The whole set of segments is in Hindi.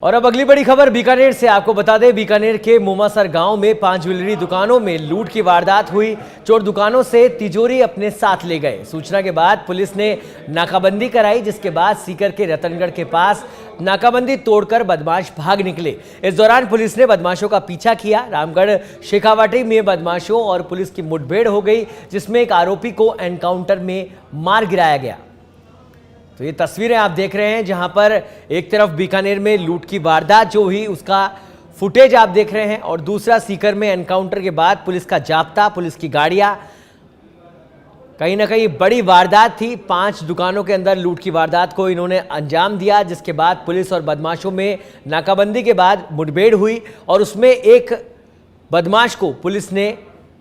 और अब अगली बड़ी खबर बीकानेर से। आपको बता दें, बीकानेर के मोमासर गांव में 5 ज्वेलरी दुकानों में लूट की वारदात हुई। चोर दुकानों से तिजोरी अपने साथ ले गए। सूचना के बाद पुलिस ने नाकाबंदी कराई, जिसके बाद सीकर के रतनगढ़ के पास नाकाबंदी तोड़कर बदमाश भाग निकले। इस दौरान पुलिस ने बदमाशों का पीछा किया। रामगढ़ शेखावाटी में बदमाशों और पुलिस की मुठभेड़ हो गई, जिसमें एक आरोपी को एनकाउंटर में मार गिराया गया। तो ये तस्वीरें आप देख रहे हैं, जहां पर एक तरफ बीकानेर में लूट की वारदात जो हुई उसका फुटेज आप देख रहे हैं, और दूसरा सीकर में एनकाउंटर के बाद पुलिस का जाब्ता, पुलिस की गाड़ियां। कहीं ना कहीं बड़ी वारदात थी। 5 दुकानों के अंदर लूट की वारदात को इन्होंने अंजाम दिया, जिसके बाद पुलिस और बदमाशों में नाकाबंदी के बाद मुठभेड़ हुई और उसमें एक बदमाश को पुलिस ने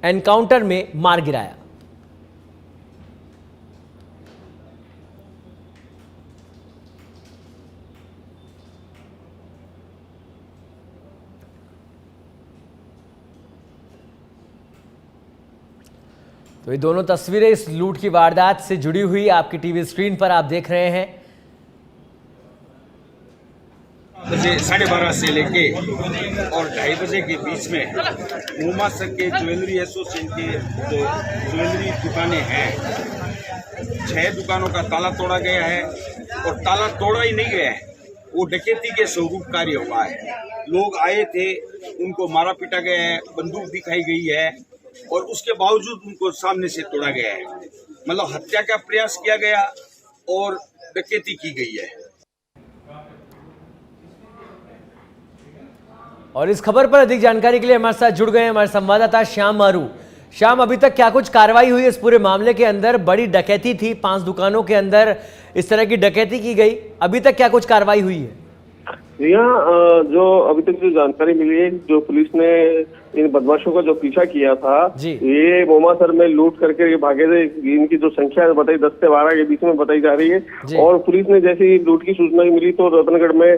एनकाउंटर में मार गिराया। तो ये दोनों तस्वीरें इस लूट की वारदात से जुड़ी हुई आपकी टीवी स्क्रीन पर आप देख रहे हैं। बजे 12:30 से लेके और 2:30 बजे के बीच में मोमासर के ज्वेलरी एसोसिएशन के जो ज्वेलरी दुकानें हैं, 6 दुकानों का ताला तोड़ा गया है। और ताला तोड़ा ही नहीं गया है, वो डकैती के स्वरूप कार्य हुआ है। लोग आए थे, उनको मारा पीटा गया है, बंदूक दिखाई गई है और उसके बावजूद उनको सामने से तोड़ा गया है। मतलब हत्या का प्रयास किया गया और डकैती की गई है। और इस खबर पर अधिक जानकारी के लिए हमारे साथ जुड़ गए हैं हमारे संवाददाता श्याम मारू। श्याम, अभी तक क्या कुछ कार्रवाई हुई इस पूरे मामले के अंदर? बड़ी डकैती थी, 5 दुकानों के अंदर इस तरह की डकैती की गई। अभी तक क्या कुछ कार्रवाई हुई है? यहाँ जो अभी तक जो जानकारी मिली है, जो पुलिस ने इन बदमाशों का जो पीछा किया था, ये मोमासर में लूट करके ये भागे थे। इनकी जो संख्या बताई 10 से 12 के बीच में बताई जा रही है। और पुलिस ने जैसे ही लूट की सूचना मिली तो रतनगढ़ में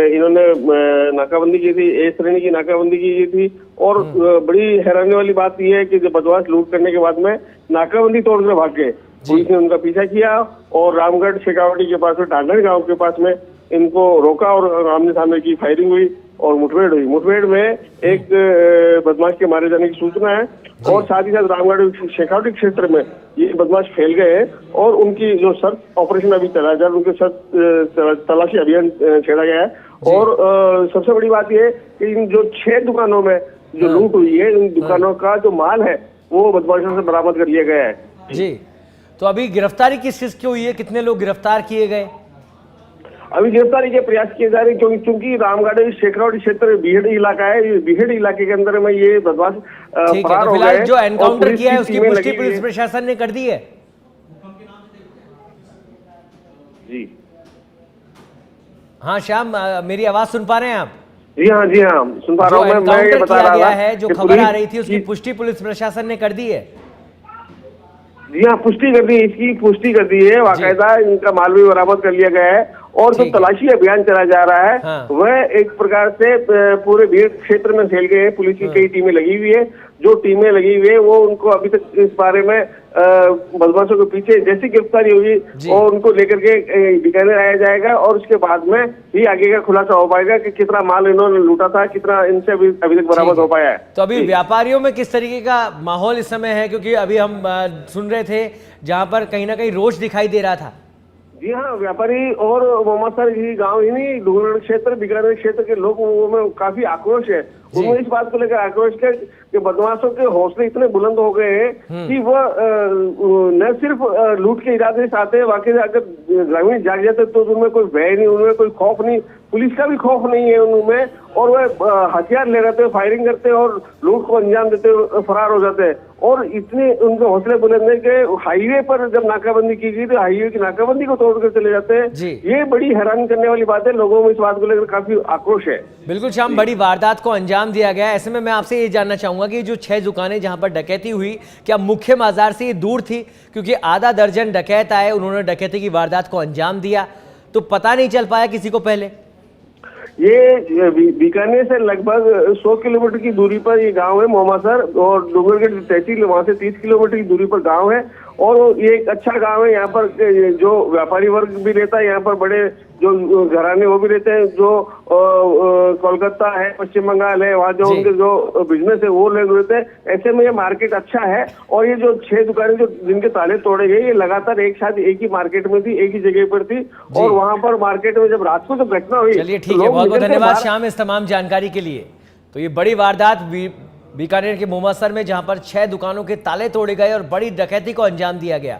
इन्होंने नाकाबंदी की थी, ए श्रेणी की नाकाबंदी की थी। और बड़ी हैरानी वाली बात यह है कि जो बदमाश लूट करने के बाद में नाकाबंदी तोड़कर भाग गए। पुलिस ने उनका पीछा किया और रामगढ़ शेखावाटी के पास में टांडर गाँव के पास में इनको रोका और आमने सामने की फायरिंग हुई और मुठभेड़ हुई। मुठभेड़ में एक बदमाश के मारे जाने की सूचना है और साथ ही साथ रामगढ़ शेखावाटी क्षेत्र में ये बदमाश फैल गए हैं और उनकी जो सर्च ऑपरेशन अभी चला जा रहा है, उनके सर्च तलाशी अभियान छेड़ा गया है। और सबसे बड़ी बात यह है कि इन जो 6 दुकानों में जो लूट हुई है, इन दुकानों का जो माल है वो बदमाशों से बरामद कर लिया गया है। जी, तो अभी गिरफ्तारी किस चीज की हुई है? कितने लोग गिरफ्तार किए गए? अभी गिरफ्तारी के प्रयास किए जा रहे हैं, क्योंकि रामगढ़ शेखावाटी क्षेत्र बीहड़ इलाका है। बीहड़ इलाके के अंदर में ये बदमाश फरार हो गए। जो एनकाउंटर किया है उसकी पुष्टि पुलिस प्रशासन ने कर दी है। जी हाँ श्याम, मेरी आवाज सुन पा रहे हैं आप? जी हाँ सुन पा रहा हूँ। मैं ये बता रहा गया है, जो खबर आ रही थी उसकी पुष्टि पुलिस प्रशासन ने कर दी है। जी हाँ, पुष्टि कर दी, इसकी पुष्टि कर दी है। बाकायदा इनका माल भी बरामद कर लिया गया है। और जो तलाशी अभियान चला जा रहा है वह एक प्रकार से पूरे भीड़ क्षेत्र में फैल गए हैं। पुलिस की कई टीमें लगी हुई है। जो टीमें लगी हुई है वो उनको अभी तक इस बारे में बदमाशों के पीछे जैसी गिरफ्तारी होगी और उनको लेकर के बीकानेर आया जाएगा और उसके बाद में ही आगे का खुलासा हो पाएगा कि कितना माल इन्होंने लूटा था, कितना इनसे अभी तक बरामद हो पाया है। तो अभी व्यापारियों में किस तरीके का माहौल इस समय है? क्योंकि अभी हम सुन रहे थे जहां पर कहीं ना कहीं रोष दिखाई दे रहा था। जी हाँ, व्यापारी और मोमासर ही गांव ही नहीं, डूंगरगढ़ क्षेत्र, बीकानेर क्षेत्र के लोगों में काफी आक्रोश है। उनमें इस बात को लेकर आक्रोश है कि बदमाशों के हौसले इतने बुलंद हो गए हैं कि वह न सिर्फ लूट के इरादे से आते हैं, वाकई अगर ग्रामीण जाग जाते तो उनमें कोई भय नहीं, उनमें कोई खौफ नहीं, पुलिस का भी खौफ नहीं है उनमें। और वह हथियार ले रहते हैं, फायरिंग करते हैं और लूट को अंजाम देते हुए फरार हो जाते हैं। और इतने उनके हौसले बुलंद है कि हाईवे पर जब नाकाबंदी की गई तो हाईवे की नाकाबंदी को तोड़कर चले जाते हैं। ये बड़ी हैरान करने वाली बात है। लोगों में इस बात को लेकर काफी आक्रोश है। बिल्कुल श्याम, बड़ी वारदात को अंजाम दिया गया। ऐसे में मैं आपसे ये जानना चाहूंगा कि जो 6 दुकानें जहां पर डकैती हुई, क्या मुख्य बाजार से ये दूर थी? क्योंकि आधा दर्जन डकैत आए, उन्होंने डकैती की वारदात को अंजाम दिया, तो पता नहीं चल पाया किसी को पहले? ये बीकानेर से लगभग 100 किलोमीटर की दूरी पर ये गांव है मोमासर, और डूंगरगढ़ तहसील वहां से 30 किलोमीटर की दूरी पर गांव है। और ये एक अच्छा गांव है। यहाँ पर जो व्यापारी वर्ग भी रहता है, यहाँ पर बड़े जो घराने वो भी रहते हैं, जो कोलकाता है, पश्चिम बंगाल है, वहाँ जो उनके जो बिजनेस है वो लोग रहते हैं। ऐसे में ये मार्केट अच्छा है। और ये जो 6 दुकानें जो जिनके ताले तोड़े गए, ये लगातार एक साथ एक ही मार्केट में थी, एक ही जगह पर थी। और वहां पर मार्केट में जब रात को जब घटना हुई, चलिए ठीक है, बहुत बहुत धन्यवाद श्याम इस तमाम जानकारी के लिए। तो ये बड़ी वारदात बीकानेर के मोमासर में, जहां पर 6 दुकानों के ताले तोड़े गए और बड़ी डकैती को अंजाम दिया गया।